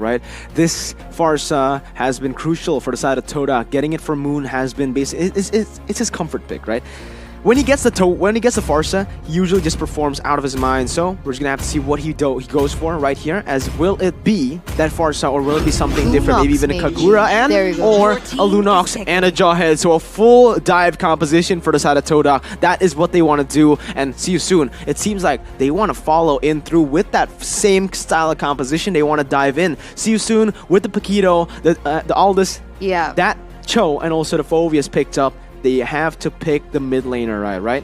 right? This Farsa has been crucial for the side of TODAK. Getting it from Moon has been it's his comfort pick, right? When he gets the Farsa, he usually just performs out of his mind. So we're just gonna have to see what he goes for right here. As will it be that Farsa, or will it be something different? Maybe even a Kagura or a Lunox and a Jawhead. So a full dive composition for the side of TODAK. That is what they want to do. And see you soon. It seems like they want to follow in through with that same style of composition. They want to dive in. See you soon with the Paquito, the Aldous, that Cho, and also the Phoveus picked up. They have to pick the mid laner, right?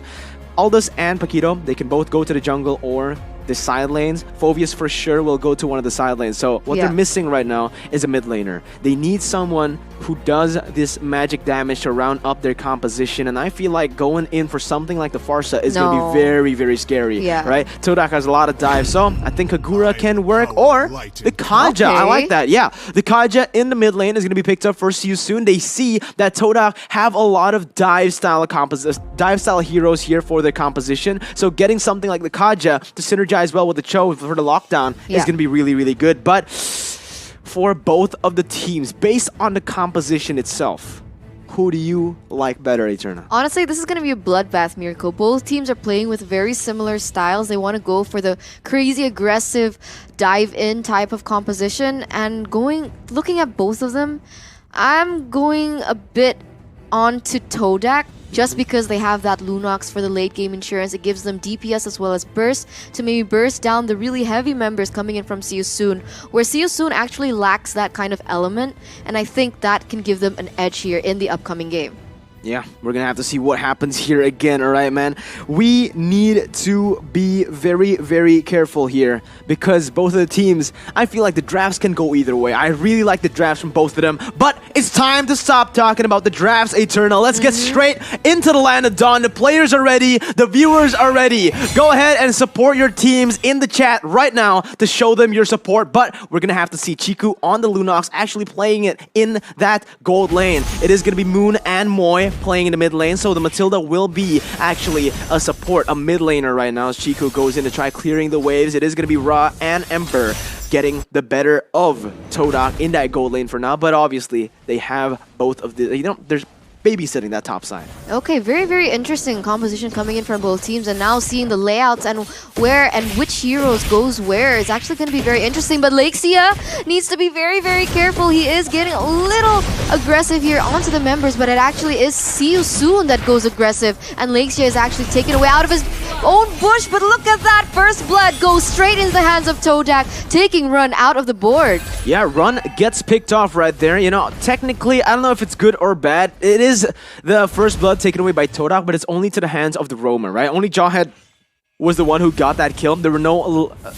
Aldous and Paquito, they can both go to the jungle or the side lanes. Phoveus for sure will go to one of the side lanes. So what they're missing right now is a mid laner. They need someone who does this magic damage to round up their composition. And I feel like going in for something like the Farsa is going to be very, very scary, right? TODAK has a lot of dives, so I think Kagura can work, or the Kaja. I like that, The Kaja in the mid lane is going to be picked up for See You Soon. They see that TODAK have a lot of dive style heroes here for their composition. So getting something like the Kaja to synergize well with the Cho for the lockdown is going to be really, really good. But for both of the teams, based on the composition itself, who do you like better, Eterna? Honestly, this is going to be a bloodbath, Miracle. Both teams are playing with very similar styles. They want to go for the crazy aggressive dive-in type of composition. And looking at both of them, I'm going a bit on to TODAK, just because they have that Lunox for the late game insurance. It gives them DPS as well as burst to maybe burst down the really heavy members coming in from See You Soon, where See You Soon actually lacks that kind of element, and I think that can give them an edge here in the upcoming game. Yeah, we're going to have to see what happens here again, all right, man? We need to be very, very careful here because both of the teams, I feel like the drafts can go either way. I really like the drafts from both of them, but it's time to stop talking about the drafts, Eternal. Let's get straight into the land of dawn. The players are ready. The viewers are ready. Go ahead and support your teams in the chat right now to show them your support, but we're going to have to see Chiku on the Lunox actually playing it in that gold lane. It is going to be Moon and Moy playing in the mid lane, so the Matilda will be actually a support, a mid laner right now as Chiku goes in to try clearing the waves. It is going to be Ra and Ember getting the better of TODAK in that gold lane for now, but obviously they have both of the, there's babysitting that top side. Okay, very, very interesting composition coming in from both teams, and now seeing the layouts and where and which heroes goes where is actually going to be very interesting. But Lexia needs to be very, very careful. He is getting a little aggressive here onto the members, but it actually is See You Soon that goes aggressive, and Lexia is actually taken away out of his own bush. But look at that, first blood goes straight into the hands of TODAK, taking Run out of the board. Yeah, Run gets picked off right there. Technically, I don't know if it's good or bad. It is the first blood taken away by TODAK, but it's only to the hands of the roamer, right? Only Jawhead was the one who got that kill. There were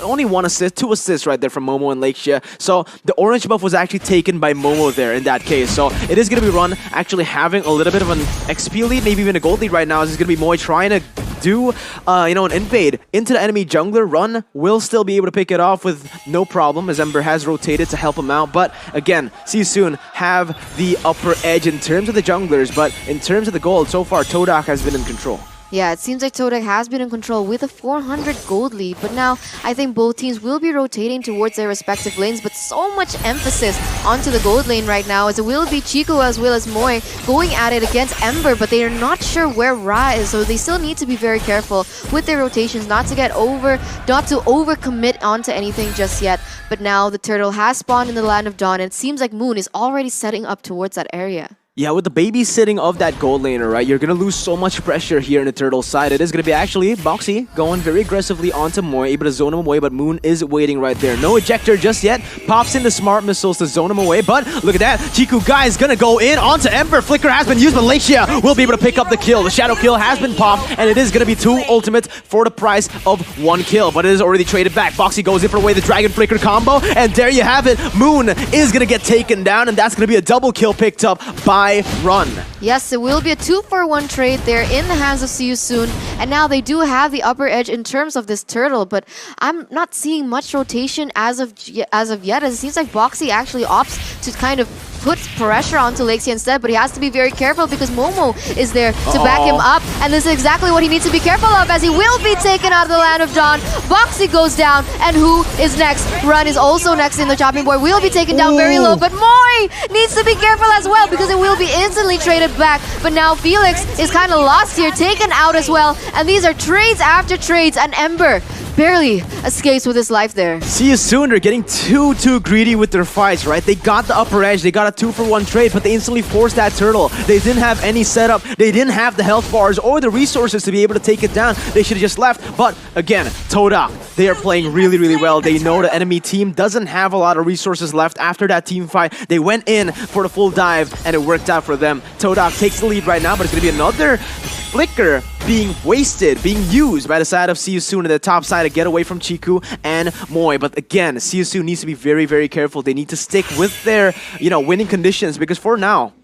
only one assist, 2 assists right there from Momo and Lexia. So the orange buff was actually taken by Momo there in that case. So it is going to be Run actually having a little bit of an XP lead, maybe even a gold lead right now. This is going to be Moy trying to do an invade into the enemy jungler. Run will still be able to pick it off with no problem as Ember has rotated to help him out. But again, See You Soon have the upper edge in terms of the junglers, but in terms of the gold, so far TODAK has been in control. Yeah, it seems like TODAK has been in control with a 400 gold lead, but now I think both teams will be rotating towards their respective lanes, but so much emphasis onto the gold lane right now as it will be Chico as well as Moy going at it against Ember, but they are not sure where Ra is, so they still need to be very careful with their rotations, not to overcommit onto anything just yet. But now the turtle has spawned in the land of dawn, and it seems like Moon is already setting up towards that area. Yeah, with the babysitting of that gold laner, right, you're going to lose so much pressure here in the turtle side. It is going to be actually Boxy going very aggressively onto Moy, able to zone him away, but Moon is waiting right there. No ejector just yet. Pops in the smart missiles to zone him away, but look at that. Chiku Guy is going to go in onto Ember. Flicker has been used, but Lexia will be able to pick up the kill. The shadow kill has been popped, and it is going to be 2 ultimates for the price of 1 kill, but it is already traded back. Boxy goes in for away the Dragon Flicker combo, and there you have it. Moon is going to get taken down, and that's going to be a double kill picked up by Run. Yes, it will be a 2-for-1 trade there in the hands of See You Soon, and now they do have the upper edge in terms of this turtle, but I'm not seeing much rotation as of yet, as it seems like Boxy actually opts to kind of puts pressure onto Lexia instead, but he has to be very careful because Momo is there to back him up, and this is exactly what he needs to be careful of, as he will be taken out of the Land of Dawn. Boxy goes down, and who is next? Run is also next in the chopping board, will be taken down very low, but Moi needs to be careful as well because it will be instantly traded back. But now Felix is kind of lost here, taken out as well, and these are trades after trades, and Ember barely escapes with his life there. See you soon. They're getting too greedy with their fights, right? They got the upper edge. They got a 2-for-1 trade, but they instantly forced that turtle. They didn't have any setup. They didn't have the health bars or the resources to be able to take it down. They should have just left. But again, TODAK, they are playing really well. They know the enemy team doesn't have a lot of resources left after that team fight. They went in for the full dive, and it worked out for them. TODAK takes the lead right now, but it's going to be another flicker being wasted, being used by the side of See You Soon at the top side to get away from Chiku and Moi. But again, See You Soon needs to be very careful. They need to stick with their, winning conditions, because for now,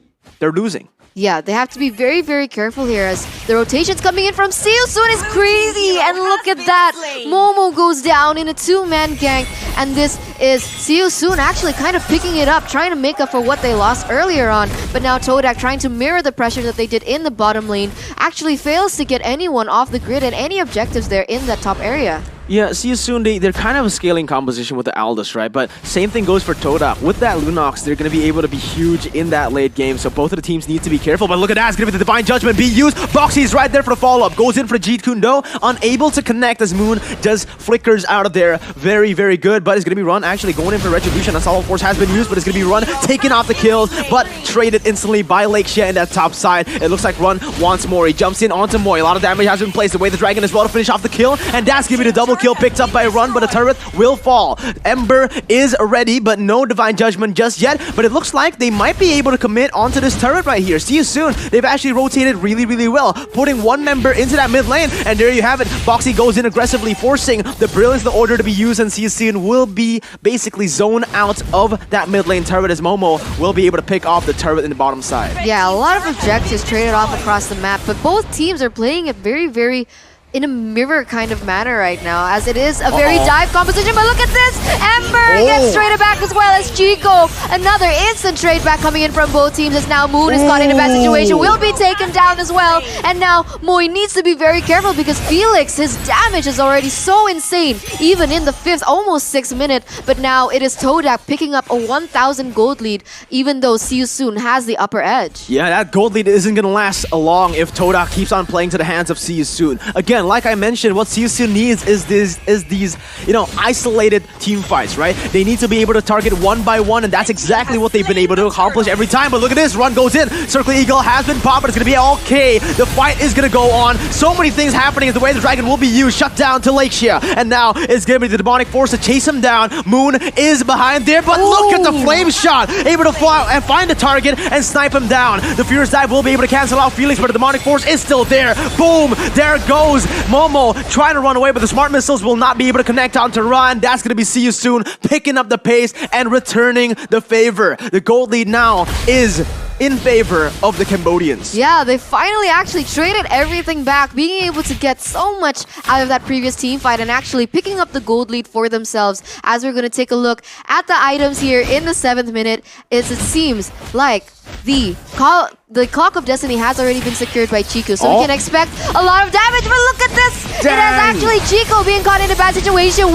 they're losing. Yeah, they have to be very careful here, as the rotations coming in from See You Soon is crazy. And look at that. Momo goes down in a 2-man gank. And this is See You Soon actually kind of picking it up, trying to make up for what they lost earlier on. But now TODAK, trying to mirror the pressure that they did in the bottom lane, actually fails to get anyone off the grid and any objectives there in that top area. Yeah, See You Soon, they're kind of a scaling composition with the Aldous, right? But same thing goes for TODAK. With that Lunox, they're going to be able to be huge in that late game. So both of the teams need to be careful. But look at that, it's going to be the Divine Judgment being used. Boxy is right there for the follow-up. Goes in for the Jeet Kune Do. Unable to connect as Moon just flickers out of there. Very good. But it's going to be Run actually going in for Retribution. Assault Force has been used, but it's going to be Run taking off the kills, but traded instantly by Lexia in that top side. It looks like Run wants more. He jumps in onto Moi. A lot of damage has been placed away the Dragon as well to finish off the kill. And that's going to be the double kill picked up by Run, but the turret will fall. Ember is ready, but no Divine Judgment just yet. But it looks like they might be able to commit onto this turret right here. See You Soon. They've actually rotated really well, putting one member into that mid lane, and there you have it. Boxy goes in aggressively, forcing the Brilliance, the order to be used, and See You Soon will be basically zoned out of that mid lane turret, as Momo will be able to pick off the turret in the bottom side. Yeah, a lot of objectives traded off across the map, but both teams are playing it very in a mirror kind of manner right now, as it is a very dive composition. But look at this! Ember gets traded back as well as Chico. Another instant trade back coming in from both teams, as now Moon is caught in a bad situation, will be taken down as well. And now Moi needs to be very careful because Felix, his damage is already so insane, even in the 5th, almost 6th minute. But now it is TODAK picking up a 1,000 gold lead, even though See You Soon has the upper edge. Yeah, that gold lead isn't going to last long if TODAK keeps on playing to the hands of See You Soon. Again, like I mentioned, what See You Soon needs is these isolated team fights, right? They need to be able to target one by one, and that's exactly what they've been able to accomplish every time. But look at this, Run goes in, Circle Eagle has been popped, but it's gonna be okay. The fight is gonna go on. So many things happening as the way the Dragon will be used, shut down to Lexia, and now it's gonna be the Demonic Force to chase him down. Moon is behind there, but look at the flame shot, able to fly and find the target and snipe him down. The Furious Dive will be able to cancel out Felix, but the Demonic Force is still there. Boom, there goes Momo trying to run away, but the Smart Missiles will not be able to connect onto Run. That's going to be See You Soon picking up the pace and returning the favor. The gold lead now is in favor of the Cambodians. Yeah, they finally actually traded everything back, being able to get so much out of that previous team fight and actually picking up the gold lead for themselves. As we're going to take a look at the items here in the 7th minute, it seems like the Clock of Destiny has already been secured by Chico, so we can expect a lot of damage. But look at this! It has actually Chico being caught in a bad situation.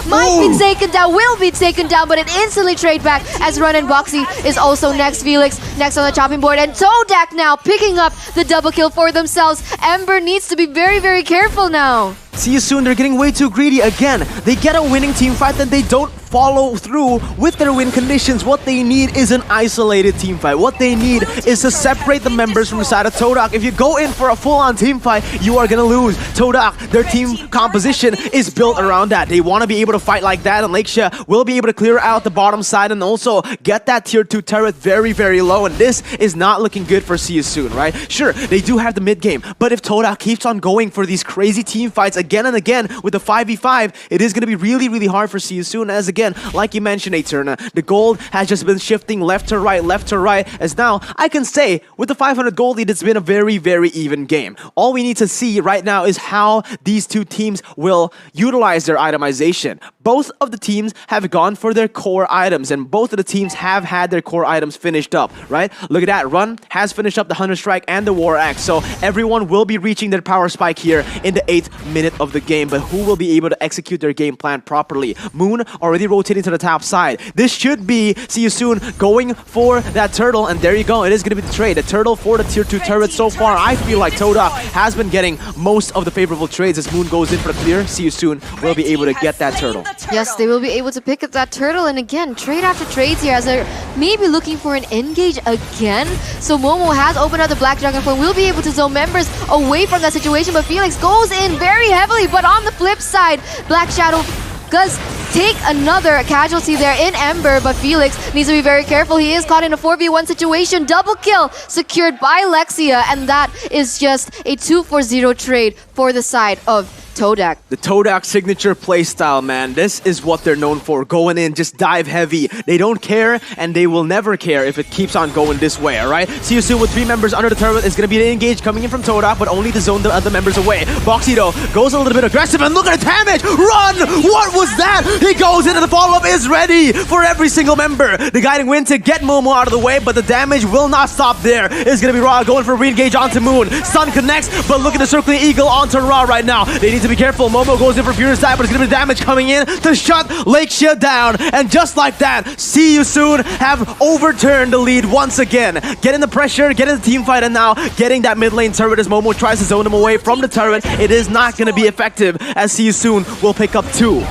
Might be taken down, will be taken down, but it instantly trade back as Run and Boxy is also next. Felix next on the chopping board, and TODAK now picking up the double kill for themselves. Ember needs to be very careful now. See You Soon, they're getting way too greedy again. They get a winning team fight, then they don't follow through with their win conditions. What they need is an isolated team fight. What they need is to separate the members from the side of TODAK. If you go in for a full-on team fight, you are going to lose. TODAK, their team composition is built around that. They want to be able to fight like that, and Lexia will be able to clear out the bottom side and also get that tier 2 turret very low, and this is not looking good for See You Soon, right? Sure, they do have the mid game, but if TODAK keeps on going for these crazy team fights again and again with the 5v5, it is going to be really hard for See You Soon, as again, like you mentioned, Eterna, the gold has just been shifting left to right, as now I can say with the 500 gold lead, it's been a very, very even game. All we need to see right now is how these two teams will utilize their itemization. Both of the teams have gone for their core items, and both of the teams have had their core items finished up, right? Look at that. Run has finished up the Hunter Strike and the War Axe, so everyone will be reaching their power spike here in the 8th minute of the game, but who will be able to execute their game plan properly? Moon already rotating to the top side. This should be, see you soon, going for that turtle, and there you go. It is going to be the trade. The turtle for the tier 2 turret. So far, I feel like TODAK has been getting most of the favorable trades as Moon goes in for the clear. See you soon. We'll be able to get that turtle. Yes, they will be able to pick up that turtle, and again, trade after trades here as they're maybe looking for an engage again. So Momo has opened up the Black Dragonfly, will be able to zone members away from that situation, but Felix goes in very heavily. But on the flip side, Black Shadow does take another casualty there in Ember, but Felix needs to be very careful. He is caught in a 4v1 situation. Double kill secured by Lexia, and that is just a 2-for-0 trade for the side of TODAK. The TODAK signature playstyle, man. This is what they're known for. Going in, just dive heavy. They don't care, and they will never care if it keeps on going this way, alright? See you soon with 3 members under the turret. It's going to be an engage coming in from TODAK, but only to zone the other members away. Boxy, though, goes a little bit aggressive, and look at the damage! Run! What was that? He goes into the follow-up, is ready for every single member. The guiding wind to get Momo out of the way, but the damage will not stop there. It's going to be Ra going for a re-engage onto Moon. Sun connects, but look at the circling eagle onto Ra right now. They need to be careful. Momo goes in for Furious Dive, but it's going to be damage coming in to shut Lakeshia down. And just like that, See You Soon have overturned the lead once again. Getting the pressure, getting the team fight, and now getting that mid lane turret as Momo tries to zone him away from the turret. It is not going to be effective as See You Soon will pick up 2.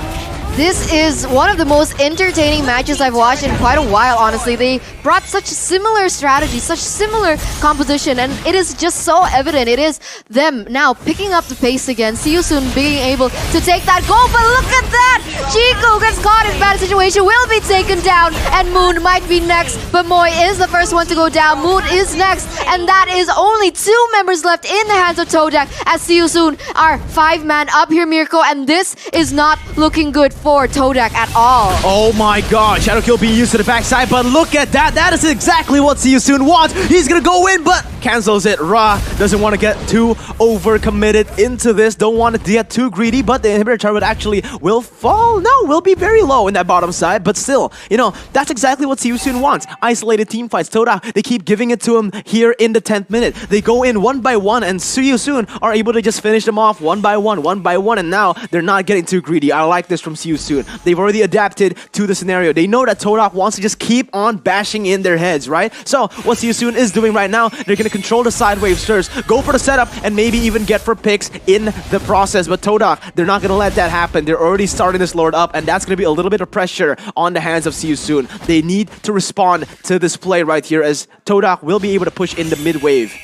This is one of the most entertaining matches I've watched in quite a while, honestly. They brought such similar strategies, such similar composition, and it is just so evident. It is them now picking up the pace again. See You Soon being able to take that goal, but look at that! Chico gets caught in bad situation, will be taken down, and Moon might be next, but Moy is the first one to go down. Moon is next, and that is only 2 members left in the hands of TODAK as See You Soon are 5-man up here, Mirko, and this is not looking good for TODAK at all. Oh my god, Shadow Kill being used to the backside, but look at that. That is exactly what See You Soon wants. He's gonna go in, but cancels it. Ra doesn't want to get too over-committed into this. Don't want to get too greedy, but the inhibitor turret actually will fall. No, will be very low in that bottom side, but still, you know, that's exactly what See You Soon wants. Isolated team fights. TODAK, they keep giving it to him here in the 10th minute. They go in one by one, and See You Soon are able to just finish them off one by one, and now they're not getting too greedy. I like this from See You Soon. They've already adapted to the scenario. They know that TODAK wants to just keep on bashing in their heads, right? So what See You Soon is doing right now, they're going to control the side wave stirs, go for the setup, and maybe even get for picks in the process. But TODAK, they're not going to let that happen. They're already starting this lord up, and that's going to be a little bit of pressure on the hands of See You Soon. They need to respond to this play right here as TODAK will be able to push in the mid wave.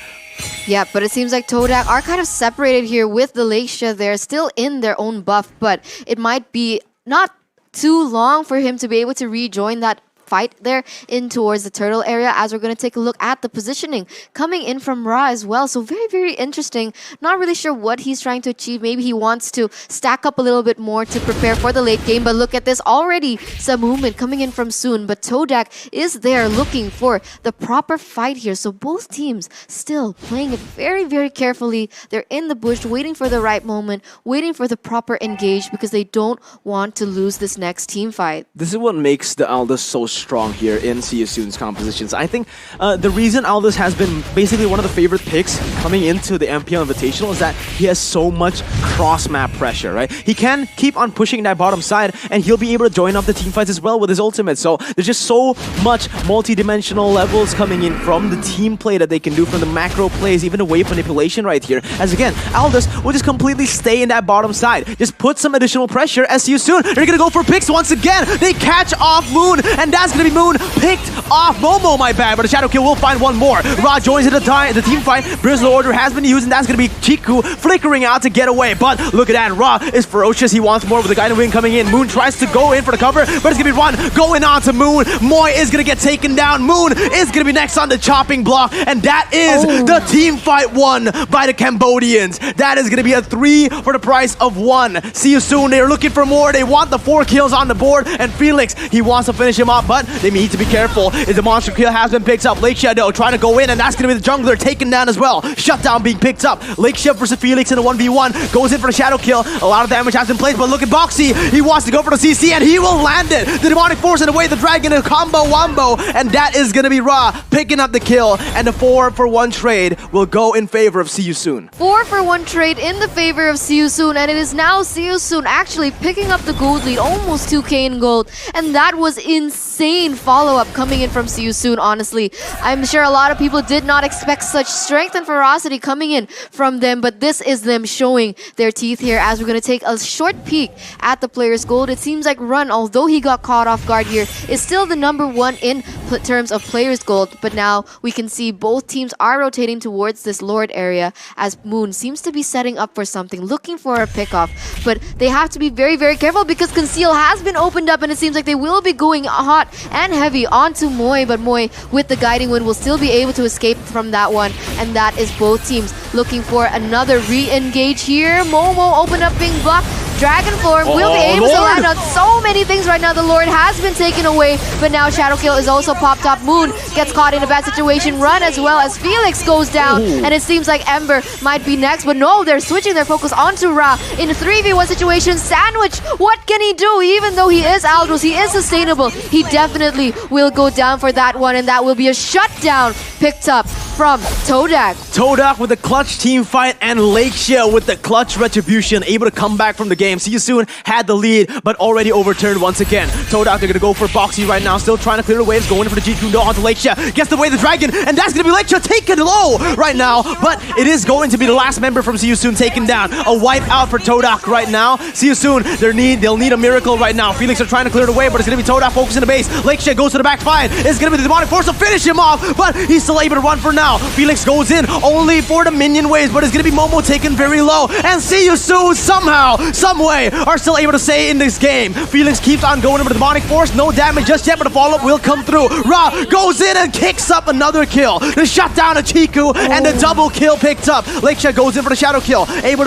Yeah, but it seems like TODAK are kind of separated here with the Lakeshia. They're still in their own buff, but it might be not too long for him to be able to rejoin that fight there in towards the turtle area, as we're going to take a look at the positioning coming in from Ra as well. So very, very interesting. Not really sure what he's trying to achieve. Maybe he wants to stack up a little bit more to prepare for the late game. But look at this, already some movement coming in from Soon. But TODAK is there looking for the proper fight here. So both teams still playing it very, very carefully. They're in the bush waiting for the right moment, waiting for the proper engage because they don't want to lose this next team fight. This is what makes the Aldous so strong here in See You Soon's compositions. I think the reason Aldous has been basically one of the favorite picks coming into the MPL Invitational is that he has so much cross-map pressure, right? He can keep on pushing that bottom side, and he'll be able to join up the team fights as well with his ultimate. So there's just so much multi-dimensional levels coming in from the team play that they can do, from the macro plays, even the wave manipulation right here. As again, Aldous will just completely stay in that bottom side. Just put some additional pressure as See You Soon. They're gonna go for picks once again. They catch off Moon, and that's gonna be Moon picked off Momo, my bad, but a shadow kill will find one more. Ra joins in the team fight. Bristle Order has been used, and that's going to be Chiku flickering out to get away. But look at that, Ra is ferocious. He wants more with the Guiding Wind coming in. Moon tries to go in for the cover, but it's going to be Ron going on to Moon. Moy is going to get taken down. Moon is going to be next on the chopping block, and that is the team fight won by the Cambodians. That is going to be a 3 for the price of 1. See you soon. They're looking for more. They want the 4 kills on the board, and Felix, he wants to finish him up, but they need to be careful. The monster kill has been picked up. Lake Shadow trying to go in, and that's going to be the jungler taken down as well. Shutdown being picked up. Lake Shadow versus Felix in a 1v1. Goes in for the shadow kill. A lot of damage has been placed, but look at Boxy. He wants to go for the CC, and he will land it. The demonic force and away the dragon, a combo wombo, and that is going to be Ra picking up the kill, and the 4-for-1 trade will go in favor of See You Soon. 4-for-1 trade in the favor of See You Soon, and it is now See You Soon actually picking up the gold lead, almost 2k in gold, and that was insane follow-up coming in from See You Soon, honestly. I'm sure a lot of people did not expect such strength and ferocity coming in from them, but this is them showing their teeth here as we're going to take a short peek at the player's gold. It seems like Run, although he got caught off guard here, is still the #1 in terms of player's gold, but now we can see both teams are rotating towards this Lord area as Moon seems to be setting up for something, looking for a pickoff, but they have to be very, very careful because Conceal has been opened up and it seems like they will be going hot and heavy onto Moy, but Moy with the Guiding Wind will still be able to escape from that one, and that is both teams looking for another re-engage here. Momo open up being blocked. Dragon Form will be able to land on so many things right now. The Lord has been taken away, but now Shadow Kill is also popped up. Moon gets caught in a bad situation. Run as well as Felix goes down, and it seems like Ember might be next, but no, they're switching their focus onto Ra in a 3v1 situation. Sandwich, what can he do? Even though he is Aldous, he is sustainable, he definitely will go down for that one, and that will be a shutdown picked up from TODAK. TODAK with the clutch team fight, and Lakeshia with the clutch retribution, able to come back from the game. See You Soon had the lead, but already overturned once again. TODAK, they're going to go for Boxy right now, still trying to clear the waves, going in for the G2 onto Lakeshia. Gets away the dragon, and that's going to be Lakeshia taken low right now, but it is going to be the last member from See You Soon taken down. A wipe out for TODAK right now. See You Soon, they'll need a miracle right now. Felix are trying to clear the way, but it's going to be TODAK focusing the base. Lakeshia goes to the back fine. It's going to be the demonic force to finish him off, but he's still able to run for now. Felix goes in only for the minion waves, but it's going to be Momo taken very low, and See You Soon somehow, someway are still able to stay in this game. Felix keeps on going over the demonic force, no damage just yet, but the follow-up will come through. Ra goes in and kicks up another kill. The shutdown of Chiku and the double kill picked up. Lakeshia goes in for the shadow kill, able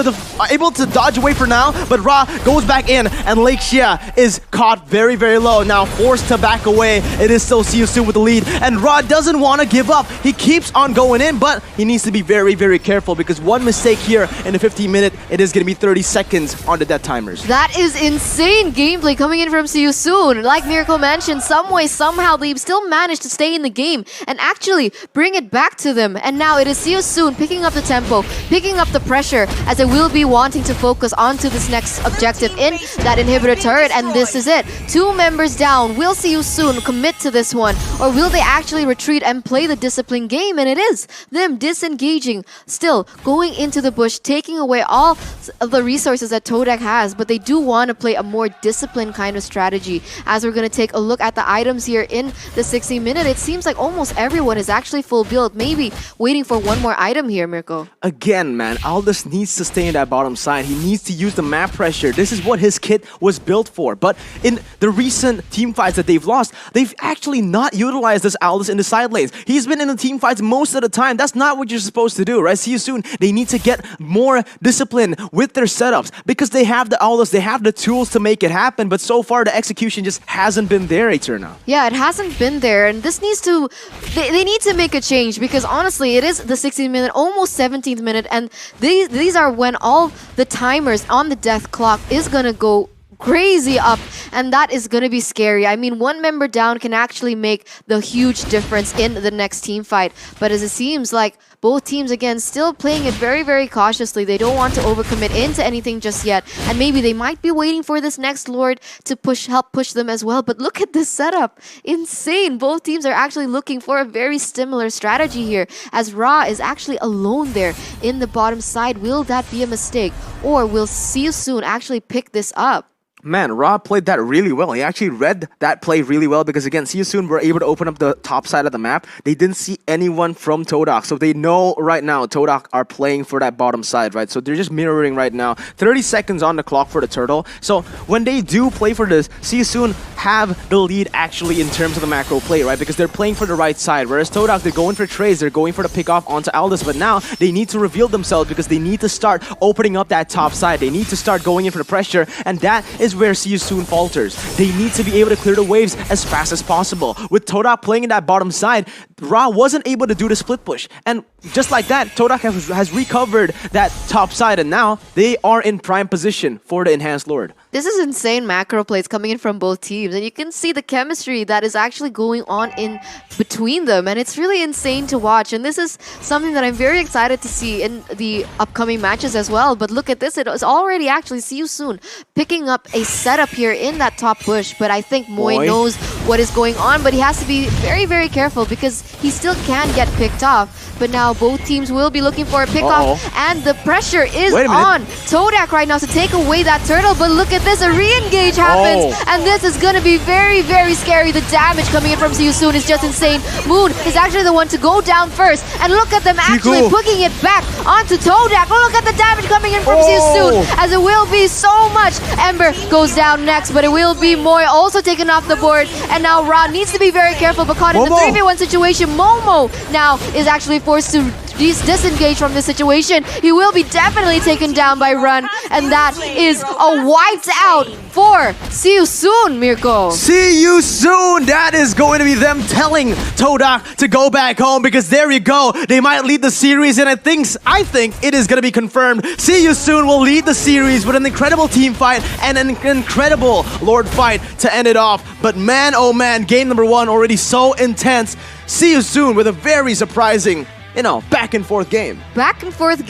to dodge away for now, but Ra goes back in, and Lakeshia is caught very, very low. Now forced to back away. It is still See You Soon with the lead, and Ra doesn't want to give up. He keeps on going in, but he needs to be very, very careful because one mistake here in the 15-minute, it is going to be 30 seconds on the death timers. That is insane gameplay coming in from See You Soon. Like Miracle mentioned, some way, somehow, they still managed to stay in the game and actually bring it back to them. And now it is See You Soon picking up the tempo, picking up the pressure, as they will be wanting to focus onto this next objective in that inhibitor turret. And this is it. 2 members down. Will See You Soon commit to this one? Or will they actually retreat and play the discipline game? And it is them disengaging, still going into the bush, taking away all of the resources that TODAK has, but they do want to play a more disciplined kind of strategy. As we're going to take a look at the items here in the 60-minute, it seems like almost everyone is actually full build, maybe waiting for one more item here, Mirko. Again, man, Aldous needs to stay in that bottom side. He needs to use the map pressure. This is what his kit was built for. But in the recent team fights that they've lost, they've actually not utilized this Aldous in the side lanes. He's been in the team fights most of the time. That's not what you're supposed to do, right? See You Soon. They need to get more discipline with their setups because they have the Aldous, they have the tools to make it happen, but so far the execution just hasn't been there, Eterna. Yeah, it hasn't been there, and this needs to... They need to make a change because honestly, it is the 16th minute, almost 17th minute, and these are when all the timers on the death clock is gonna go crazy up, and that is going to be scary. I mean, one member down can actually make the huge difference in the next team fight, but as it seems like both teams again still playing it very, very cautiously. They don't want to overcommit into anything just yet, and maybe they might be waiting for this next Lord to help push them as well. But look at this setup, insane. Both teams are actually looking for a very similar strategy here, as Ra is actually alone there in the bottom side. Will that be a mistake, or will See You Soon actually pick this up? Man, Ra played that really well. He actually read that play really well because, again, See You Soon were able to open up the top side of the map. They didn't see anyone from TODAK, so they know right now TODAK are playing for that bottom side, right? So they're just mirroring right now. 30 seconds on the clock for the Turtle. So when they do play for this, See You Soon have the lead actually in terms of the macro play, right? Because they're playing for the right side, whereas TODAK, they're going for trades, they're going for the pick off onto Aldous, but now they need to reveal themselves because they need to start opening up that top side. They need to start going in for the pressure, and that is where See You Soon falters. They need to be able to clear the waves as fast as possible. With TODAK playing in that bottom side, Ra wasn't able to do the split push. And just like that, TODAK has recovered that top side, and now they are in prime position for the Enhanced Lord. This is insane macro plays coming in from both teams, and you can see the chemistry that is actually going on in between them, and it's really insane to watch. And this is something that I'm very excited to see in the upcoming matches as well. But look at this, it is already actually See You Soon picking up a setup here in that top push, but I think Moy knows what is going on, but he has to be very, very careful because he still can get picked off. But now both teams will be looking for a pick-off, and the pressure is on TODAK right now to take away that turtle. But look at this, a re-engage happens, and this is going to be very, very scary. The damage coming in from See You Soon is just insane. Moon is actually the one to go down first, and look at them actually booking it back onto TODAK. Oh, look at the damage coming in from See You Soon, as it will be so much. Ember goes down next, but it will be Moy also taken off the board, and now Ra needs to be very careful, but caught in the 3v1 situation. Momo now is actually forced to disengage from this situation. He will be definitely taken down by Run, and that is a wiped out for See You Soon, Mirko. See You Soon! That is going to be them telling TODAK to go back home, because there you go. They might lead the series, and I think it is going to be confirmed. See You Soon will lead the series with an incredible team fight and an incredible Lord fight to end it off. But man, oh man, game number 1 already so intense. See You Soon with a very surprising, back and forth game. Back and forth game.